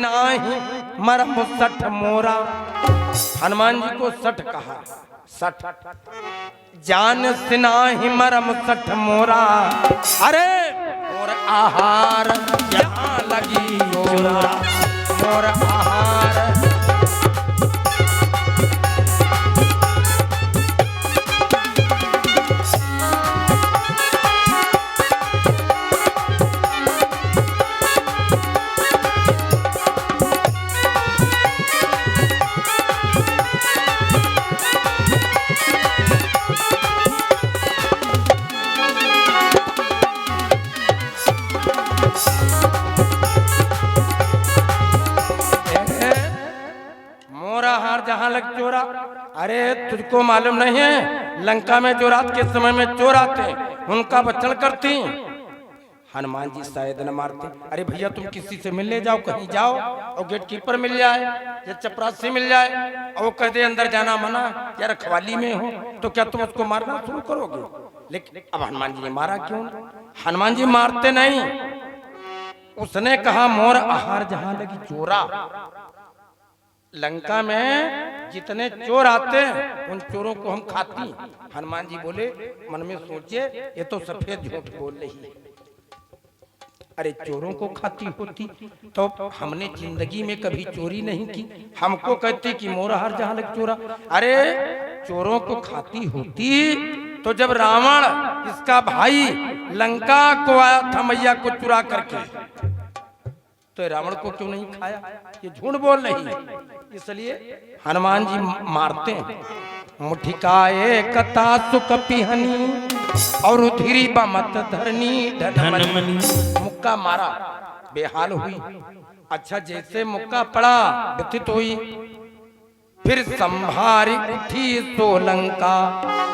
नाही मरम सठ मोरा। हनुमान जी को सठ कहा, सठ जान सिनाही मरम सठ मोरा। अरे और आहार यहाँ लगी जोरा, और आहार जहां लग चोरा। अरे तुझको मालूम नहीं है लंका में जो रात के समय में चोर आते उनका बचन करती। हनुमान जी शायद न मारते। अरे भैया तुम किसी से मिलने जाओ, कहीं जाओ और गेट कीपर मिल जाए या चपरासी मिल जाए और वो कहते अंदर जाना मना या रखवाली में हो, तो क्या तुम उसको मारना शुरू करोगे? लेकिन अब हनुमान जी ने मारा क्यों? हनुमान जी मारते नहीं। उसने कहा मोर आहार जहां लगी चोरा। लंका में जितने चोर आते हैं उन चोरों को हम खाती। हनुमान जी बोले मन में सोचे ये तो सफेद झूठ बोल रही है। अरे चोरों को खाती होती तो हमने जिंदगी में कभी चोरी नहीं की। हमको कहती कि मोर हर जहां लग चोरा। अरे चोरों को खाती होती तो जब रावण इसका भाई लंका को आया था मैया को चुरा करके, तो रावण को क्यों नहीं खाया? ये झूठ बोल रही है। इसलिए हनुमान जी मारते हैं। मुठिकाए कथा सुख पिहनी और उधिरी बमत धरनी धनमनी। मुक्का मारा, बेहाल हुई। अच्छा जैसे मुक्का पड़ा व्यथित हुई, फिर संभारी उठी सो लंका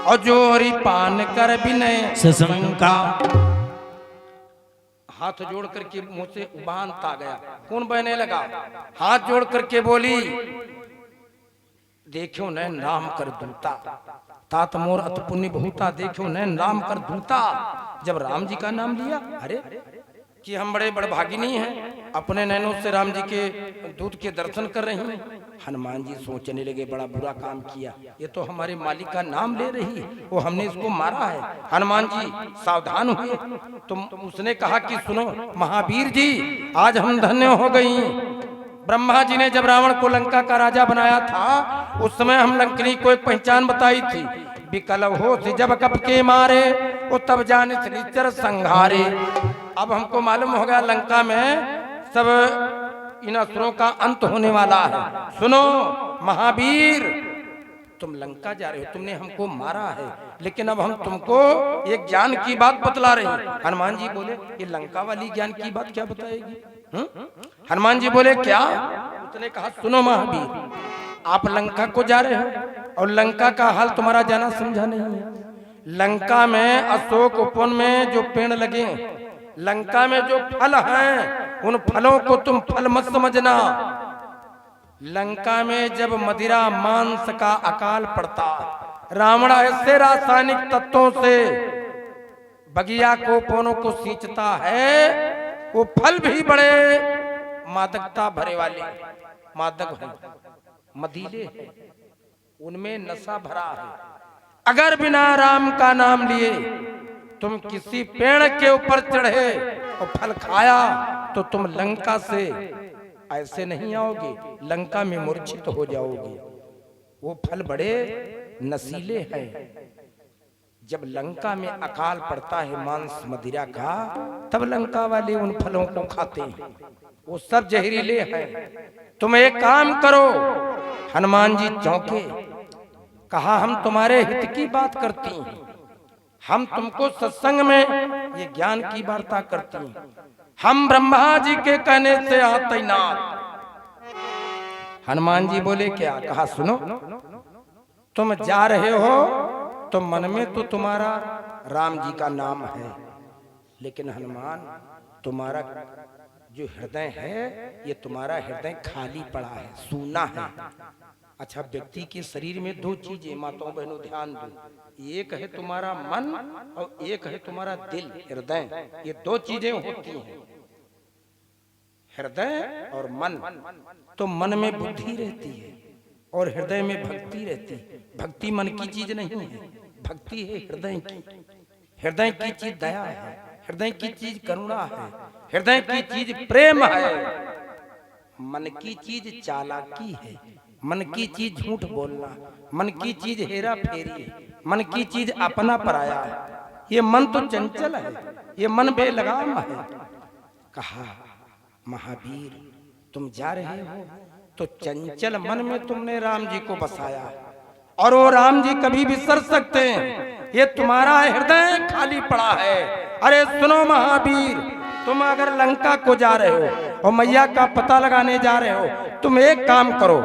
और जोरी पान कर विनय सशंका। हाथ जोड़ करके मुंह से उबान आ गया, खून बहने लगा। हाथ जोड़ करके बोली देखो नैन राम कर दूता, तात मोर अत पुण्य बहुता। देखो नैन राम कर दूता। जब राम जी का नाम लिया, अरे कि हम बड़े बड़भागिनी हैं, अपने नैनों से राम जी के दूत के दर्शन कर रही हैं। हनुमान जी सोचने लगे बड़ा बुरा काम किया, ये तो हमारे मालिक का नाम ले रही है, वो हमने इसको मारा है। हनुमान जी सावधान हुए। तो उसने कहा कि सुनो महावीर जी, आज हम धन्य हो गई। ब्रह्मा जी ने जब रावण को लंका का राजा बनाया था उस समय हम लंकनी को एक पहचान बताई थी। विकल हो जब कप के मारे वो तब जाने श्रीचर संघारे। अब हमको मालूम हो गया लंका में सब इन असुरों का अंत होने वाला है। सुनो महावीर, तुम लंका जा रहे हो, तुमने हमको मारा है, लेकिन अब हम तुमको एक ज्ञान की बात बतला रहे हैं। हनुमान जी बोले ये लंका वाली ज्ञान की बात क्या बताएगी? हनुमान जी बोले क्या? उसने कहा सुनो महावीर, आप लंका को जा रहे हो और लंका का हाल तुम्हारा जाना समझा नहीं है। लंका में अशोक उपवन में जो पेड़ लगे, लंका में जो फल हैं उन फलों को तुम फल मत समझना। लंका में जब मदिरा मांस का अकाल पड़ता, रावण ऐसे रासायनिक तत्वों से बगिया को पोनों को सींचता है, वो फल भी बड़े मादकता भरे वाले मादक हैं, मदीले हैं, उनमें नशा भरा है। अगर बिना राम का नाम लिए तुम किसी पेड़ के ऊपर चढ़े और फल खाया तो तुम लंका से ऐसे नहीं आओगे, लंका में मूर्छित हो जाओगे। वो फल बड़े नशीले हैं। जब लंका में अकाल पड़ता है मांस मदिरा का, तब लंका वाले उन फलों को खाते हैं, वो सब जहरीले हैं। तुम एक काम करो। हनुमान जी चौंके, कहा हम तुम्हारे हित की बात करती हैं, हम तुमको सत्संग में ये ज्ञान की वार्ता करती हैं, हम ब्रह्मा जी के कहने से तैनात। हनुमान जी बोले क्या? कहा सुनो, तुम जा रहे हो तो मन में तो तुम्हारा राम जी का नाम है, लेकिन हनुमान तुम्हारा जो हृदय है ये तुम्हारा हृदय खाली पड़ा है, सूना है। अच्छा व्यक्ति के शरीर में दो चीजें, माताओं बहनों ध्यान दो, एक है तुम्हारा मन और एक है तुम्हारा दिल हृदय, ये दो चीजें होती हैं। हृदय और मन। तो मन में बुद्धि रहती है और हृदय में भक्ति रहती है। भक्ति मन की चीज नहीं है, भक्ति है हृदय की। हृदय की चीज दया है, हृदय की चीज करुणा है, हृदय की चीज प्रेम है। मन की चीज चालाकी है, मन की चीज झूठ बोलना, मन की चीज हेरा फेरी है, मन की चीज अपना पराया है। ये मन तो चंचल है, ये मन बेलगाम है। कहा महावीर तुम जा रहे हो तो चंचल मन में तुमने राम जी को बसाया और वो राम जी कभी बिसर सकते हैं। ये तुम्हारा हृदय खाली पड़ा है। अरे सुनो महावीर, तुम अगर लंका को जा रहे हो और मैया का पता लगाने जा रहे हो, तुम एक काम करो।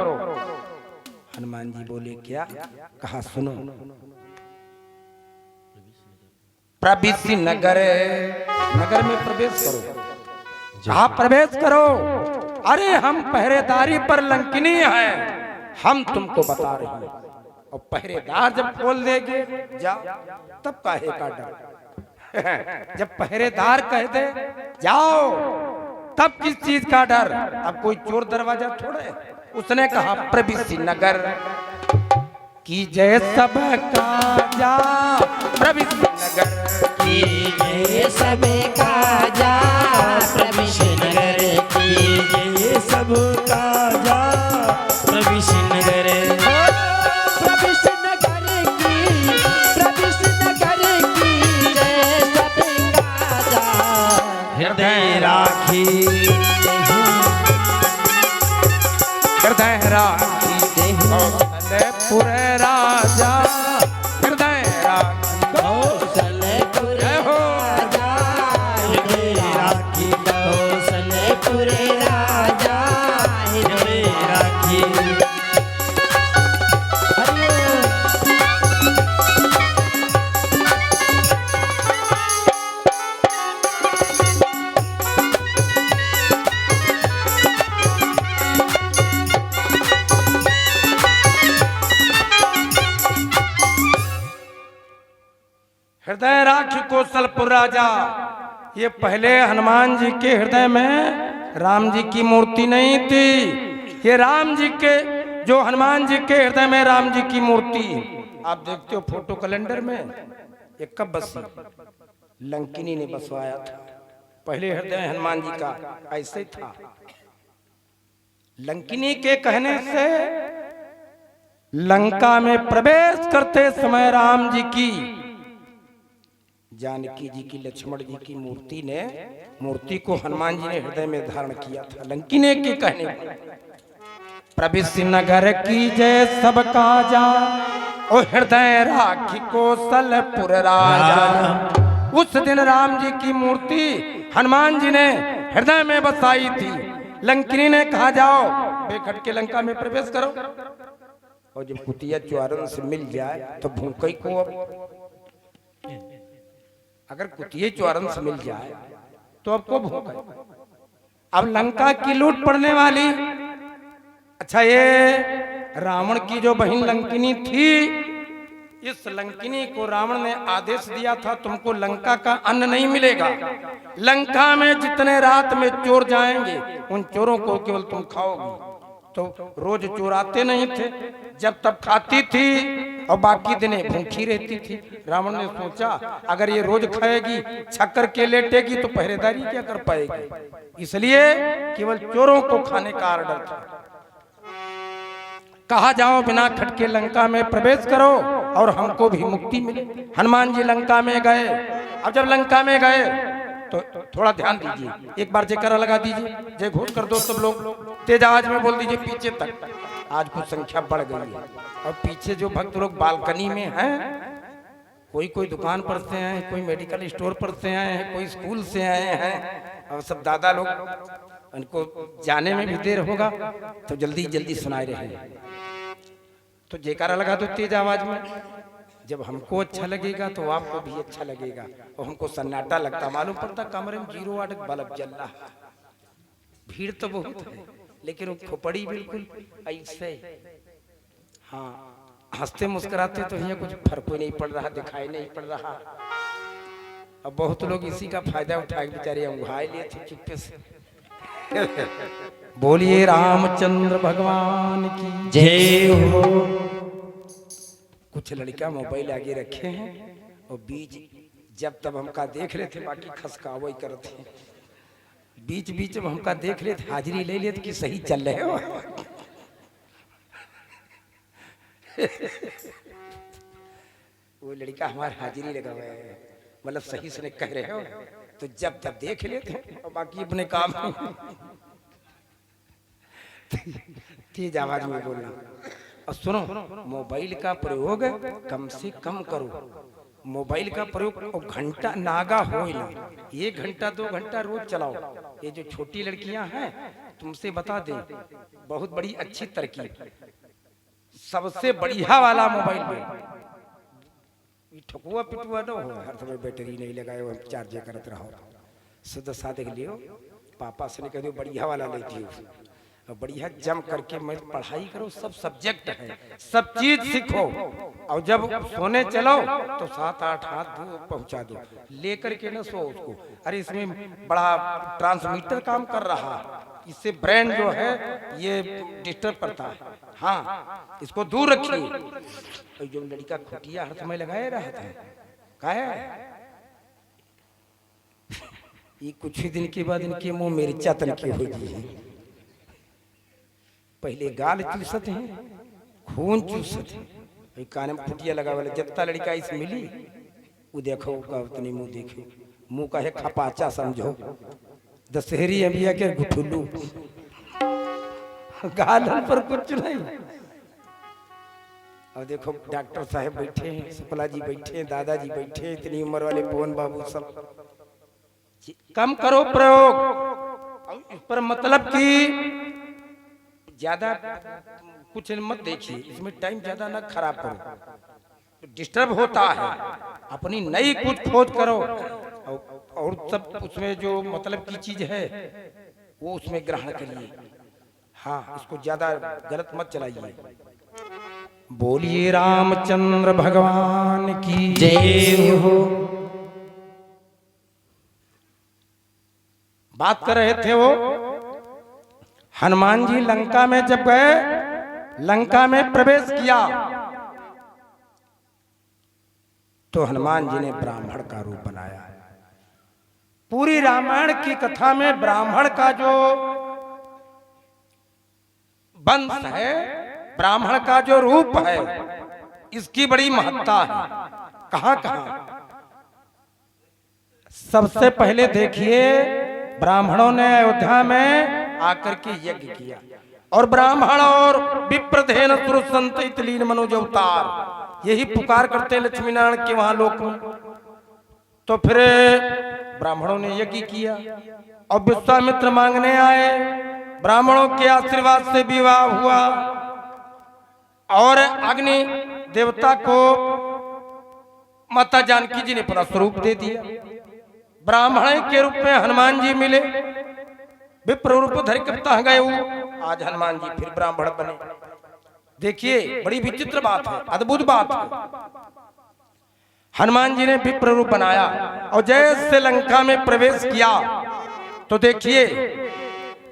हनुमान जी बोले क्या? कहा सुनो, प्रवेश नगर, नगर में प्रवेश करो। आप प्रवेश करो। अरे हम पहरेदारी पर लंकिनी हैं, हम तुमको बता रहे हैं। और पहरेदार जब खोल देंगे जाओ, तब काहे का डर? जब पहरेदार कह दे जाओ, तब किस चीज का डर? अब कोई चोर दरवाजा थोड़े। उसने कहा प्रवेश नगर की जय सब काजा, प्रवेश नगर की जय सब काजा, प्रवेश नगर की जय सब काजा, प्रवेश नगर। प्रवेश नगर की, प्रवेश नगर की जय सब काजा, हृदय राखी, हृदय राखी कौशलपुर राजा, हृदय राखी कौशलपुर राजा, हृदय राखी कौशलपुर राजा, हृदय राखी। हृदय राखी कौशलपुर राजा। ये पहले हनुमान जी के हृदय में राम जी की मूर्ति नहीं थी। ये राम जी के, जो हनुमान जी के हृदय में राम जी की मूर्ति आप देखते हो फोटो कैलेंडर में, ये कब बसी? लंकिनी ने बसवाया था। पहले हृदय हनुमान जी का ऐसे था। लंकिनी के कहने से लंका में प्रवेश करते समय राम जी की, जानकी जी की, लक्ष्मण जी की मूर्ति ने, मूर्ति को हनुमान जी ने हृदय में धारण किया था। लंकिनी के कहने पर प्रवेश नगर की जय सब काजा, ओ हृदय राखी कौशलपुर राजा। उस दिन राम जी की मूर्ति हनुमान जी ने हृदय में बसाई थी। लंकिनी ने कहा जाओ बेखट के लंका में प्रवेश करो। और जब कुतिया चुआरन से मिल जाए तो भूखई को, अगर कुतिये चुआरन से मिल जाए तो अब को भूख है? अब लंका की लूट पड़ने वाली। अच्छा, ये रावण की जो बहन लंकिनी थी, इस लंकिनी को रावण ने आदेश दिया था तुमको लंका का अन्न नहीं मिलेगा। लंका में जितने रात में चोर जाएंगे उन चोरों को केवल तुम खाओगी। तो रोज चोर आते नहीं थे, जब तब खाती थी और बाकी दिने भूखी रहती थी। रावण ने सोचा अगर ये रोज खाएगी, छक्कर के लेटेगी तो पहरेदारी क्या कर पाएगी, इसलिए केवल चोरों को खाने का आर्डर था। कहा जाओ बिना खटके लंका में प्रवेश करो और हमको भी मुक्ति मिले। हनुमान जी लंका में गए। अब जब लंका में गए तो थोड़ा ध्यान दीजिए, एक बार जयकारा लगा दीजिए, जय घोष कर दो सब लोग, तेज आवाज में बोल दीजिए पीछे तक। आज कुछ संख्या बढ़ गई है और पीछे जो भक्त लोग बालकनी में हैं, कोई दुकान पर से आए, कोई मेडिकल स्टोर पर से आए हैं, कोई स्कूल से आए हैं, और सब दादा लोग, उनको जाने में भी देर होगा तो जल्दी जल्दी सुनाए रहे। तो जयकारा लगा दो तेज आवाज में। जब हमको अच्छा लगेगा तो आपको भी अच्छा लगेगा। और हमको सन्नाटा लगता, मालूम पड़ता कमरे में 0 वाट बल्ब जल रहा। भीड़ तो बहुत है लेकिन वो खोपड़ी बिल्कुल ऐसे, हाँ, हंसते मुस्कुराते तो यहाँ कुछ फर्क ही नहीं पड़ रहा, दिखाई नहीं पड़ रहा। अब बहुत लोग इसी का फायदा उठाए, बेचारे उंघाए लिए थे चुप्पे से। बोलिए रामचंद्र भगवान की जय हो। कुछ लड़का मोबाइल आगे रखे हैं और बीच जब तब हमका देख रहे थे, बाकी खसकाव ही करते, बीच बीच में हमका देख रहे थे, हाजिरी ले लेते कि सही चल रहे हो। वो लड़का हमारे हाजिरी लगा हुआ है, मतलब सही से कह रहे हो, तो जब तब देख लेते हैं और बाकी अपने काम तेज आवाज में बोलना। और सुनो, मोबाइल का प्रयोग कम से कम करो। मोबाइल का प्रयोग घंटा नागा हो ही ना, 1 घंटा 2 घंटा रोज चलाओ। ये जो छोटी लड़कियां हैं, तुमसे बता दें, बहुत बड़ी अच्छी तरकीब, सबसे बढ़िया वाला मोबाइल में ठकुआ पिटुआ न हो, हर समय बैटरी नहीं लगाए हो, चार्ज करते रहो। सीधा साधे के लिए पापा से कह दो बढ़िया वाला लेती हो, और बढ़िया जम करके मैं पढ़ाई करो, सब सब्जेक्ट है, सब चीज सीखो। और जब सोने चलो तो 7-8 हाथ दूर पहुंचा दो, लेकर के न सो उसको। अरे इसमें बड़ा ट्रांसमीटर काम कर रहा, इससे ब्रेन जो है ये डिस्टर्ब करता है। हाँ, इसको दूर रखिए। जो लड़का खुटिया हर समय लगाए रहता है, का है ये कुछ ही दिन के बाद इनके मुंह में मिर्चा तनकी होगी। पहले गाल चूसत हैं, खून चूसत है, कान में खुटिया लगा वाले। जब तक लड़का इस मिली, वो देखो का उतनी मुंह देखे, मुंह का है खपाचा समझो, दशहरी अंबिया के गुठुल्लू, गाल पर कुछ नहीं। और देखो डॉक्टर साहब बैठे हैं, शुक्ला जी बैठे हैं, दादाजी बैठे हैं, इतनी उम्र वाले पवन बाबू सब। कम करो प्रयोग, इस पर मतलब कि ज्यादा कुछ मत देखिए, इसमें टाइम ज्यादा ना खराब करो, डिस्टर्ब होता है। अपनी नई कुछ खोज करो, और सब उसमें जो मतलब की चीज है वो उसमें ग्रहण करिए। हाँ, इसको ज्यादा गलत मत चलाइए। बोलिए रामचंद्र भगवान की जय हो। बात कर रहे थे वो हनुमान जी लंका में जब गए, लंका में प्रवेश किया तो हनुमान जी ने ब्राह्मण का रूप बनाया। पूरी रामायण की कथा में ब्राह्मण का जो वंश है, ब्राह्मण का जो रूप है, इसकी बड़ी महत्ता है। कहां कहां? सबसे पहले देखिए, ब्राह्मणों ने अयोध्या में आकर के यज्ञ किया, और ब्राह्मण और विप्रधेन सुर संत लीन मनोज अवतार, यही पुकार करते लक्ष्मी नारायण के वहां लोक में। तो फिर ब्राह्मणों ने यज्ञ किया और विश्वामित्र मांगने आए, ब्राह्मणों के आशीर्वाद से विवाह हुआ, और अग्नि देवता को माता जानकी जी ने अपना स्वरूप दे दिया। ब्राह्मण के रूप में हनुमान जी मिले, विप्र रूप धर के गए वो, आज हनुमान जी फिर ब्राह्मण बने। देखिए बड़ी विचित्र बात है, अद्भुत बात है। हनुमान जी ने विप्र रूप बनाया और जैसे लंका में प्रवेश किया तो देखिए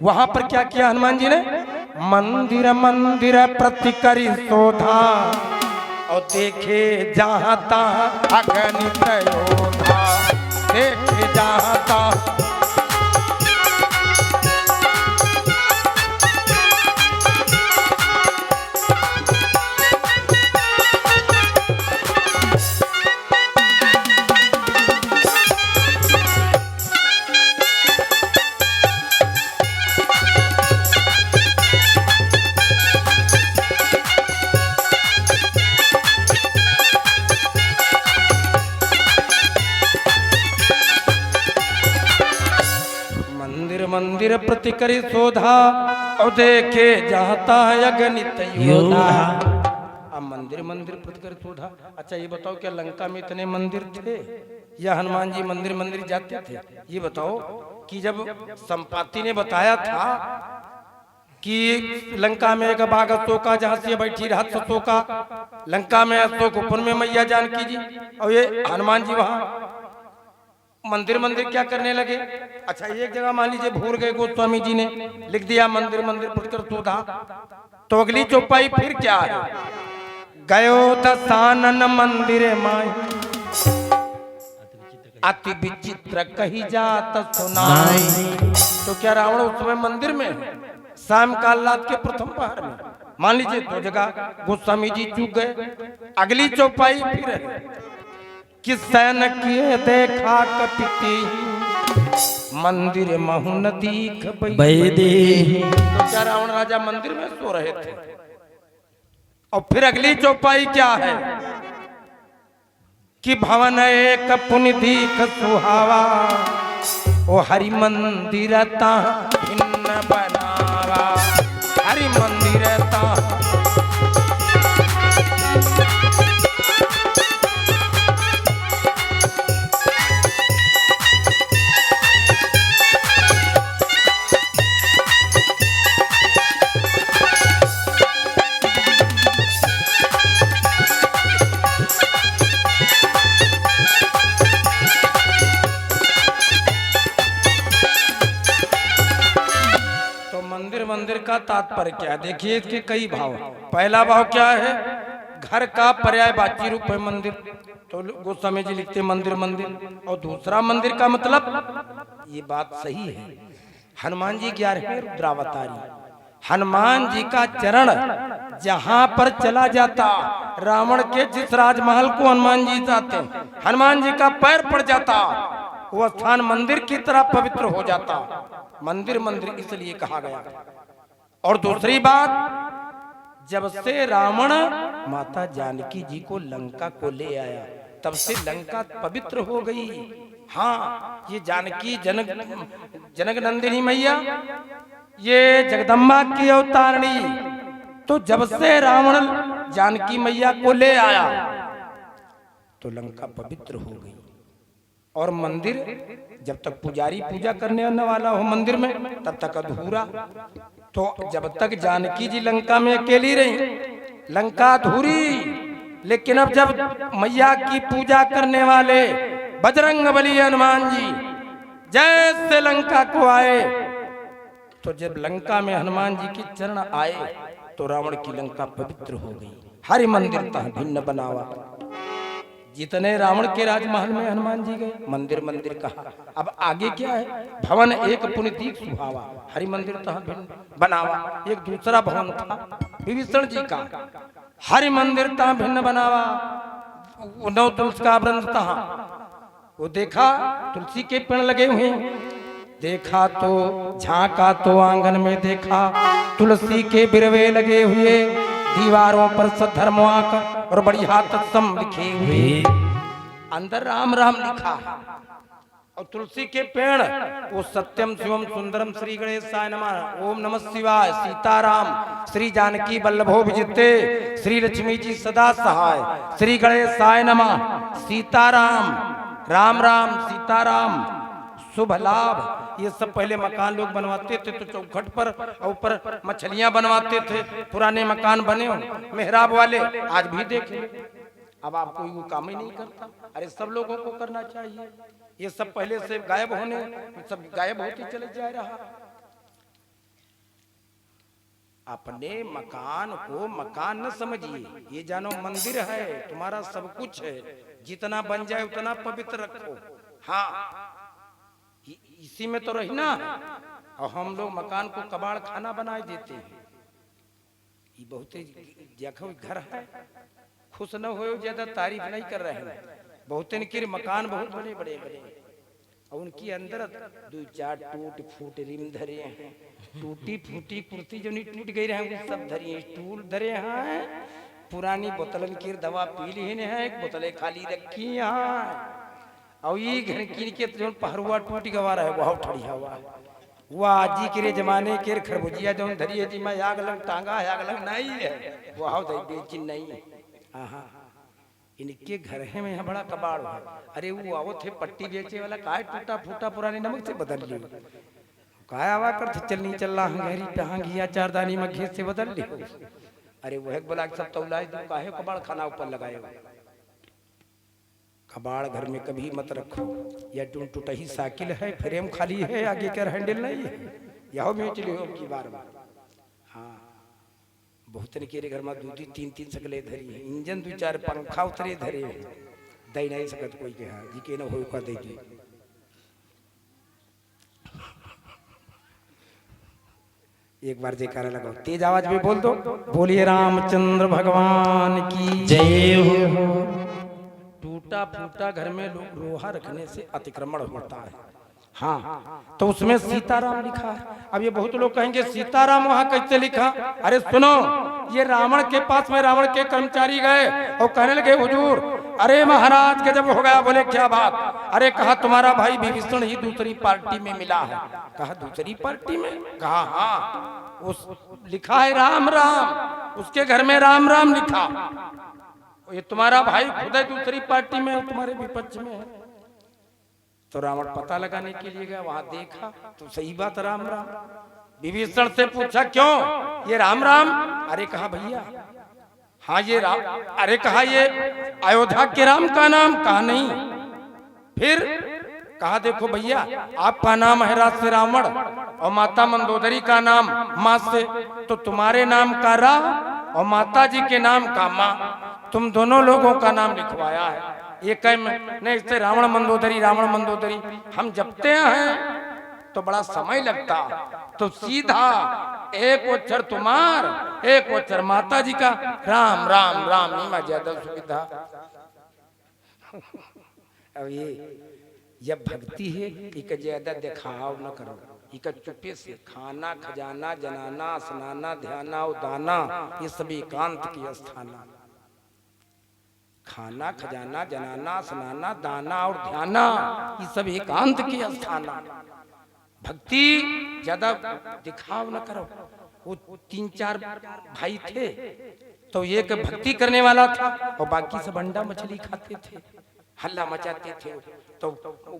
वहां पर क्या किया हनुमान जी ने, मंदिर मंदिर प्रति करी शोधा, और देखे जहां तहां अगणित योधा, देखे जहां तहां। मंदिर प्रति करी शोधा, और देखे जाता है अगणित योधा। अब मंदिर मंदिर प्रति करी शोधा। अच्छा ये बताओ, क्या लंका में इतने मंदिर थे या हनुमान जी मंदिर मंदिर जाते थे? ये बताओ कि जब संपाति ने बताया था कि लंका में एक बाघ अशोका जहां से बैठी रहा अशोका, लंका में अशोकपुर में मैया जानकी जी, और ये हनुमान जी वहां, मंदिर मंदिर क्या करने लगे। अच्छा एक जगह मान लीजिए भूल गए गोस्वामी जी ने लिख दिया मंदिर मंदिर पुष्कर सुधा, तो अगली चौपाई फिर क्या है, गयो दसानन मंदिर माई अति विचित्र कही जात सुनाई। तो क्या रावण उस समय मंदिर में है? शाम काल रात के प्रथम पहर में मान लीजिए दो जगह गोस्वामी जी चूक गए। अगली चौपाई फिर है कि सैन किए देखा कपिति मंदिर महुन दीख बैदे। तो क्या रावण राजा मंदिर में सो रहे थे। और फिर अगली चौपाई क्या है कि भवन एक पुनि दीख सुहावा ओ हरि मंदिर ता भिन्न बनावा, हरि मंदिर ता। मंदिर का तात्पर्य क्या है, देखिए इसके कई भाव। पहला भाव क्या है, घर का पर्यायवाची रूप है मंदिर, तो गोस्वामी जी लिखते मंदिर मंदिर। और दूसरा मंदिर का मतलब, ये बात सही है, हनुमान जी 11वें रुद्रावतारी, हनुमान जी का चरण जहां पर चला जाता, रावण के जिस राजमहल को हनुमान जी जाते, हनुमान जी का पैर पड़ जाता, वो स्थान मंदिर की तरह पवित्र हो जाता। मंदिर मंदिर इसलिए कहा गया। और दूसरी बात, जब से रावण माता जानकी जी को लंका को ले आया, तब से लंका पवित्र हो गई। हाँ, ये जानकी जनक नंदिनी मैया, ये जगदम्बा की अवतारणी, तो जब से रावण जानकी मैया को ले आया तो लंका पवित्र हो गई। और मंदिर जब तक पुजारी पूजा करने आने वाला हो मंदिर में, तब तक अधूरा। तो जब तक जानकी जी लंका में अकेली रही, लंका अधूरी। लेकिन अब जब मैया की पूजा करने वाले बजरंग बली हनुमान जी जैसे लंका को आए, तो जब लंका में हनुमान जी के चरण आए तो रावण की लंका पवित्र हो गई। हरि मंदिर तह भिन्न बनावा। जितने रावण के राजमहल में हनुमान जी गए, मंदिर मंदिर कहा। अब आगे क्या है, भवन एक पुनि दीख सुहावा, हरि मंदिर तह भिन्न बनावा। एक दूसरा भवन था विभीषण जी का, हरि मंदिर तह भिन्न बनावा। नौ तुलसी का वृंद था, वो देखा तुलसी के पेड़ लगे हुए, देखा तो झांका तो आंगन में देखा तुलसी के बिरवे लगे हुए, दीवारों पर सधर्मवाक और बढ़िया तत्सम लिखे हुए, अंदर राम राम लिखा। और तुलसी के पेड़ वो सत्यम शिवम सुंदरम श्री गणेशाय नमः, ओम नमः शिवाय, सीताराम, श्री जानकी वल्लभो विजिते, श्री लक्ष्मी जी सदा सहाय, श्री गणेशाय नमः, सीताराम, राम राम सीताराम, शुभ लाभ। ये सब पहले मकान लोग बनवाते थे तो चौखट पर और ऊपर मछलियां बनवाते थे, पुराने मकान बने हो मेहराब वाले, आज भी देख ले। अब आप कोई वो काम ही नहीं करता। अरे सब लोगों को करना चाहिए। ये सब पहले से गायब होने, सब गायब होते चले जा रहा। अपने मकान को मकान न समझिए, ये जानो मंदिर है, तुम्हारा सब कुछ है, जितना बन जाए उतना पवित्र रखो। हाँ, इसी में तो रहना। और हम लोग मकान को कबाड़ खाना बनाए देते हैं। ये बहुत देखो घर है, खुश न हो, ज्यादा तारीफ नहीं कर रहे हैं। बहुत इनके मकान बहुत बड़े बड़े बड़े, और उनकी अंदर 2-4 टूट फूट रिम धरे हैं, टूटी फूटी कुर्ती जो नहीं टूट गई रहे वो सब धरी हैं, स्टूल धरे हैं, पुरानी बोतलन की दवा पी ली है, एक बोतलें खाली रखी यहाँ। और ये घर की जो पहरुआ टूट गवा रहा है, वह ठड़ी हवा, वो आजी के जमाने के खरबूजिया जो धरी है जी, मैं आग लग टांगा आग लग नहीं है, वह बेची नहीं है। हाँ, इनके घर है में बड़ा कबाड़ है। अरे वो आओ थे पट्टी बेचे वाला, काय टूटा फूटा पुराने नमक से बदल ली, काय आवा कर चलनी चल रहा हंगेरी पे हंगिया चारदानी में घेस से बदल ली। अरे वह बोला सब तौला काहे कबाड़ खाना ऊपर लगाए, अबाड़ घर में कभी मत रखो। या टूटही साइकिल है, फ्रेम खाली है, आगे का हैंडल नहीं है, यह बेच लियो की बार बार। हाँ, बहुत के घर में 2-3 सकले धरी है, इंजन 2-4 पंखा उतरे धरे है, दे नहीं सकत कोई के। हाँ जी के न हो का दे दी। एक बार जयकारा लगाओ, तेज आवाज में बोल दो, बोलिए रामचंद्र भगवान की जय हो। टूटा फूटा घर में लोहा रखने से अतिक्रमण होता है। हाँ, तो उसमें सीताराम लिखा है। अब ये बहुत लोग कहेंगे सीताराम वहां कैसे लिखा? अरे सुनो, ये रावण के पास में रावण के कर्मचारी गए और कहने लगे हुजूर, अरे महाराज गजब हो गया। बोले क्या बात? अरे कहा तुम्हारा भाई विभीषण ही दूसरी पार्टी में मिला है। कहा दूसरी पार्टी में? कहा हाँ, उस लिखा है राम राम, उसके घर में राम राम लिखा। ये तुम्हारा भाई खुद है दूसरी पार्टी में, तुम्हारे विपक्ष में है। तो रावण पता लगाने के लिए गया, वहां देखा तो सही बात राम राम। विभीषण से पूछा क्यों ये राम राम? अरे कहा भैया हाँ ये राम। अरे कहा ये अयोध्या के राम का नाम? कहा नहीं। फिर कहा देखो भैया, आपका नाम है राज से रावण और माता मंदोदरी का नाम माँ से, तो तुम्हारे नाम का रा और माता जी के नाम का माँ, तुम दोनों लोगों का नाम लिखवाया है। ये कह नहीं, इससे रावण मंदोदरी हम जपते हैं तो बड़ा समय लगता, तो सीधा एक अक्षर तुम्हार एक अक्षर माता जी का, राम राम राम ही में ज्यादा सुविधा। अब ये जब भक्ति है, इक ज्यादा दिखाव न करो, इक चुपे से खाना खजाना जनाना स्नाना ध्याना उदाना, ये सब एकांत की स्थाना। खाना खजाना जनाना स्नाना दाना और ध्याना, ये सब एकांत की स्थाना। भक्ति ज्यादा दिखाव न करो। वो 3-4 भाई थे, तो एक भक्ति करने वाला था और बाकी सब अंडा मछली खाते थे, हल्ला मचाते थे। तो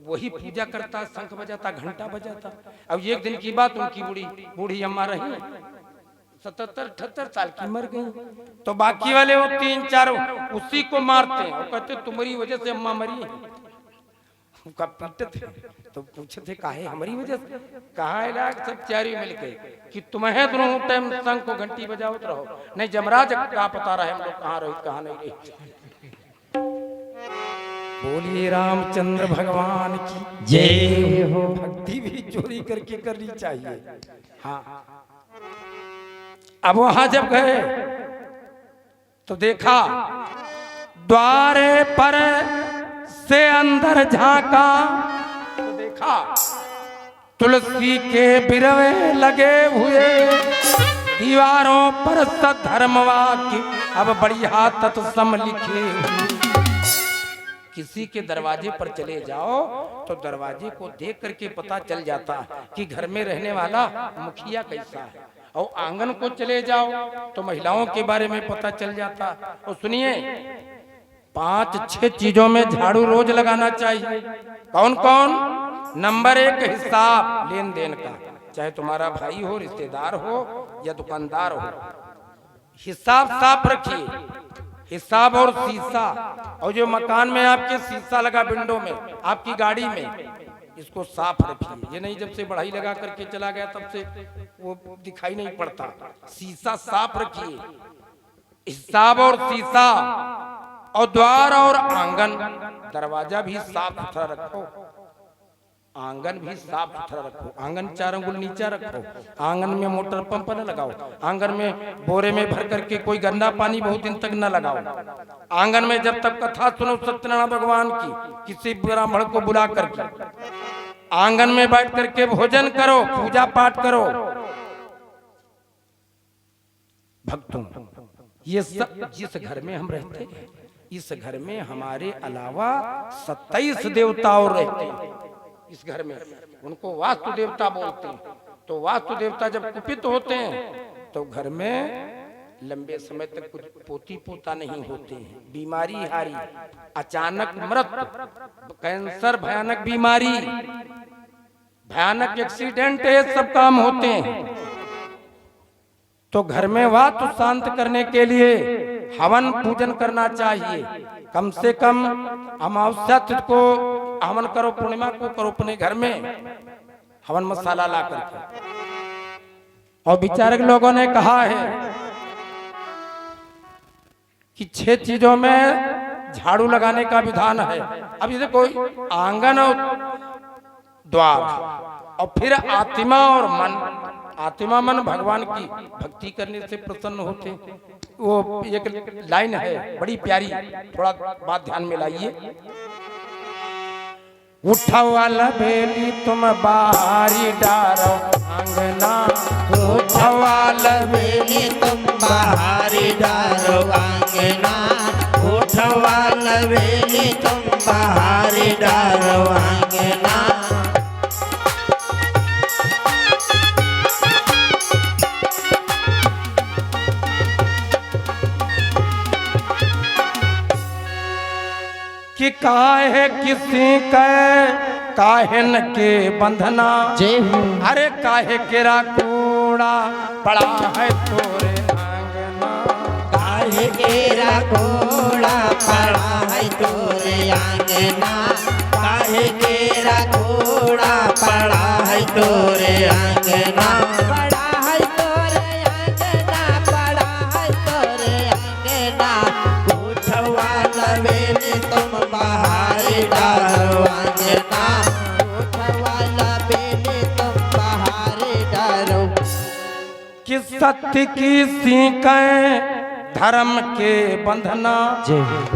वही पूजा करता, शंख बजाता, घंटा बजाता। अब एक दिन की बात, उनकी बूढ़ी अम्मा रही 77-78 साल की, मर गई। तो बाकी वाले वो 3-4 उसी को मारते हैं और कहते तुम्हारी वजह से अम्मा मरी है। पीटते थे तो पूछते थे काहे हमारी वजह से? कहा इलाज सब चारी मिलके कि तुम्हें दोनों टाइम शंख को घंटी बजावत रहो, नहीं जमराज का पता रहे हम लोग कहाँ रही कहाँ नहीं रही। बोलिए रामचंद्र भगवान की जय हो। भक्ति भी चोरी करके करनी चाहिए। हाँ, अब वहां जब गए तो देखा द्वारे पर से अंदर झांका, तो देखा तुलसी के बिरवे लगे हुए, दीवारों पर सधर्म वाक्य अब बढ़िया तत्सम लिखे। किसी के दरवाजे पर चले जाओ तो दरवाजे को देख करके पता चल जाता कि घर में रहने वाला मुखिया कैसा है, और आंगन को चले जाओ तो महिलाओं के बारे में पता चल जाता। और सुनिए, 5-6 चीजों में झाड़ू रोज लगाना चाहिए। कौन कौन? नंबर 1 हिसाब लेन देन का, चाहे तुम्हारा भाई हो, रिश्तेदार हो या दुकानदार हो, हिसाब साफ रखिए। हिसाब और शीशा, और जो मकान में आपके शीशा लगा विंडो में, आपकी गाड़ी में, इसको साफ रखिए। ये नहीं जब से बढ़ाई लगा करके चला गया तब से वो दिखाई नहीं पड़ता। शीशा साफ रखिए, हिसाब और शीशा, और द्वार और आंगन, दरवाजा भी साफ सुथरा रखो, आंगन भी साफ सुथरा रखो। आंगन 4 अंगुल नीचा रखो, आंगन में मोटर पंप न लगाओ, आंगन में बोरे में भर करके कोई गंदा पानी बहुत दिन तक न लगाओ। आंगन में जब तक कथा सुनो सत्यनारायण भगवान की, किसी ब्राह्मण को बुला करके आंगन में बैठ करके भोजन करो, पूजा पाठ करो। भक्तों, ये सब जिस घर में हम रहते हैं, इस घर में हमारे अलावा 27 देवता और रहते हैं। इस घर में उनको वास्तु देवता बोलते हैं। तो वास्तु देवता जब कुपित होते हैं तो घर में लंबे समय तक कुछ पोती पोता नहीं होते हैं, बीमारी हारी, अचानक मृत्यु, कैंसर, भयानक बीमारी, भयानक एक्सीडेंट, ये सब काम होते हैं। तो घर में वास्तु शांत करने के लिए हवन पूजन करना चाहिए। कम से कम अमावस्या तिथि को हवन करो, पूर्णिमा को करो अपने घर में हवन मसाला ला करके। और विचारक लोगों ने कहा है कि 6 चीजों में झाड़ू लगाने का विधान है। अब ये कोई आंगन और द्वार और फिर आत्मा और मन। आत्मा मन भगवान की भक्ति करने से प्रसन्न होते। वो एक लाइन है बड़ी प्यारी, थोड़ा बात ध्यान में लाइए। उठवाल बेली तुम बाहरी डारो आंगना, उठवाल बेली तुम बाहरी डारो आंगना, उठवाल बेली तुम बाहरी डारो आंगना। कि काहे किसी के काहन के बंधना, अरे काहे केरा कूड़ा पड़ा है तोरे आंगना, काहे केरा कूड़ा पड़ा है तोरे आंगना, काहे केरा कूड़ा पड़ा है तोरे आंगना, पड़ा है तोरे आंगना, पड़ा है तोरे आंगना। उठवाल बेली तुम बाहरी डारो आंगना, उठवाल बेली तुम बाहरी डारो। कि सत्य की सीखें धर्म के बंधना,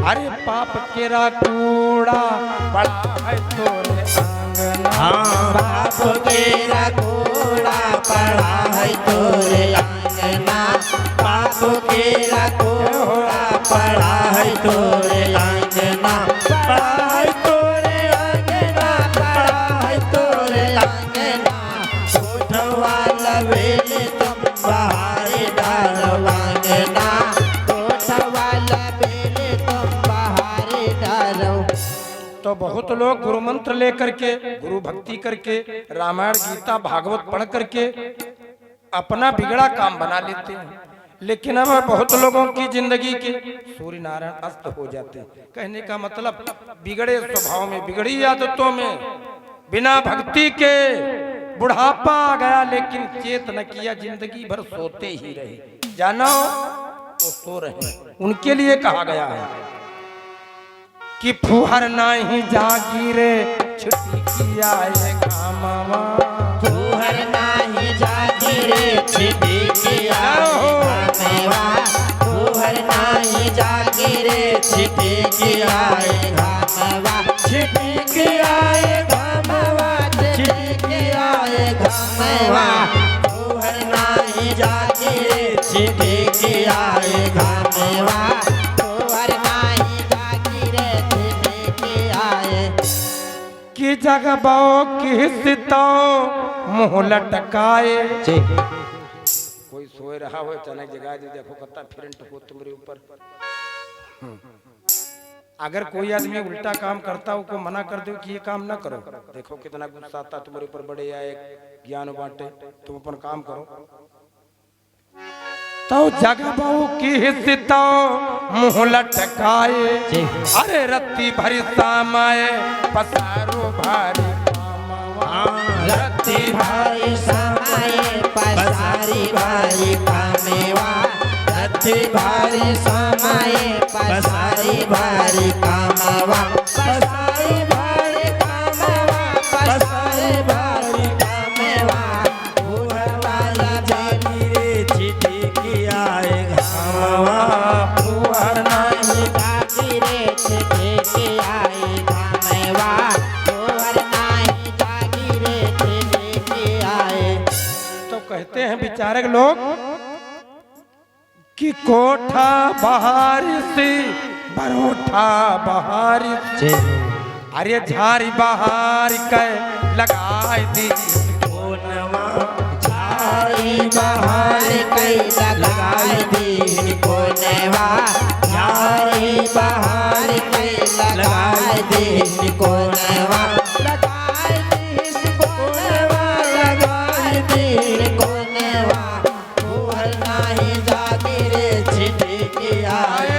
अरे पाप केरा कूड़ा पड़ा है तोरे आंगना, पाप केरा कूड़ा पड़ा है तोरे आंगना, पाप केरा कूड़ा पड़ा है तोरे आंगना, पड़ा है तोरे आंगना, पड़ा है तोरे आंगना। उठवाल बेली तुम बाहरी डारो आंगना, उठवाल बेली तुम बाहरी डारो। तो बहुत लोग गुरु मंत्र लेकर के, गुरु भक्ति करके, रामायण गीता भागवत पढ़ करके अपना बिगड़ा काम बना लेते हैं। लेकिन अब बहुत लोगों की जिंदगी के सूर्य नारायण अस्त हो जाते हैं। कहने का मतलब बिगड़े स्वभाव में, बिगड़ी आदतों में, बिना भक्ति के बुढ़ापा आ गया, लेकिन चेत न किया, जिंदगी भर सोते ही रहे। जानो वो सो रहे, उनके लिए कहा गया है कि फुहर नहीं जागीरे छुट्टी किया है घामावा, फुहर नाही जागीरे छिटी किया है घामेवा, फुहर नाही जागीरे छिटी किया है घामेवा, छिटी किया है घामेवा, छिटी किया है घामेवा। फुहर नाही जागीरे छिटी किया है घामेवा, फुहर नाही जागीरे छिटी किया है। कि जगबो की सितो मुंह लटकाए। कोई सोए रहा हो अचानक जगा दे, देखो कत्ता फिरंट हो तुम्हारे ऊपर। अगर कोई आदमी उल्टा काम करता हो को मना कर दो कि ये काम ना करो, देखो कितना गुस्सा आता तुम्हारे ऊपर, बड़े आए ज्ञान बांटे, तुम अपन काम करो। तो जगबो की हिस्सो मुंह लटकाए, अरे रत्ती भरी सामाए पसारो भारी कामवा, रत्ती भारी सामाए पसारी भारी कामेवा, रत्ती भारी सामाए पसारी भारी कामवा, पसारी भारी कामवा, पसारी भारी कामेवा। फुहर वाला जागीरे छिटी किया है घामवा, फुहर नाही जागीरे छिटी किया है घामेवा, फुहर नाही जागीरे छिटी किया है। तो कहते हैं विचारक लोग कि कोठा बहारी सी बरोठा बहारी सी, अरे झारी बहार के लगाई दी कोनवा, झारी बहार के लगाई दी कोनवा, झारी बहार के लगाई दी कोनवा, लगाई दी कोनवा, लगाई दी कोनवा। फुहर नाही जागीरे छिटी किया है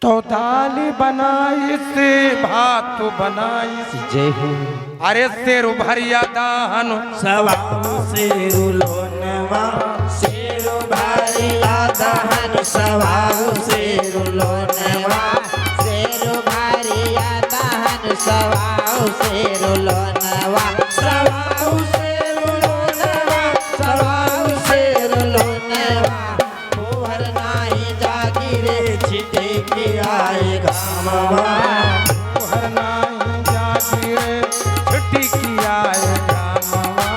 तो दाल बनाई से भात बनाई से। जय हो अरे शेर भरिया दाहन सवाऊ शेरू लोनवा शेरू भरिया दहन सवाऊ शेरू लोनवा शेरू भरिया दहन सवाऊ शेरू लोनवा सवाऊ शेरू लोनवा सवाऊ शेरू लोनवा तोहर नाही जागी रे छिटे के आए गामवा तोहर नाही जागी रे छुट्टी की आए गामवा।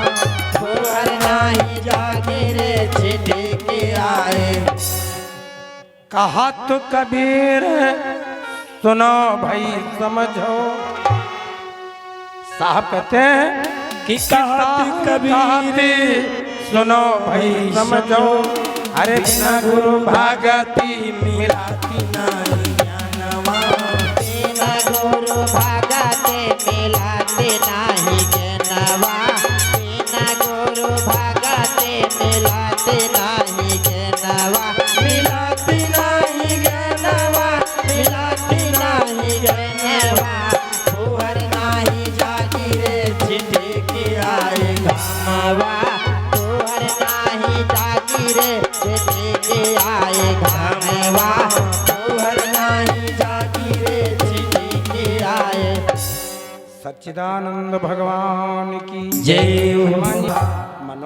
तोहर नाही जागे रे छिटे के आए कहा तो कबीर सुनो भाई समझो। साहब कहते हैं कि कहत कबीर सुनो भाई समझो। अरे बिना गुरु भागती मिलाती नहीं ज्ञानवा बिना गुरु भागते मिलाते नाही ज्ञानवा बिना गुरु भागते मिलाते नाही ज्ञानवा मिलाते नाही ज्ञानवा मिलाते नाही ज्ञानवा तोहर नाही जागी रे छिटे के आए गामवा तोहर नाही जागी रे छिटे के आए गामवा तोहर नाही जागी रे छिटे के आए सच्चिदानंद भगवान की जय हो। हनुमान जी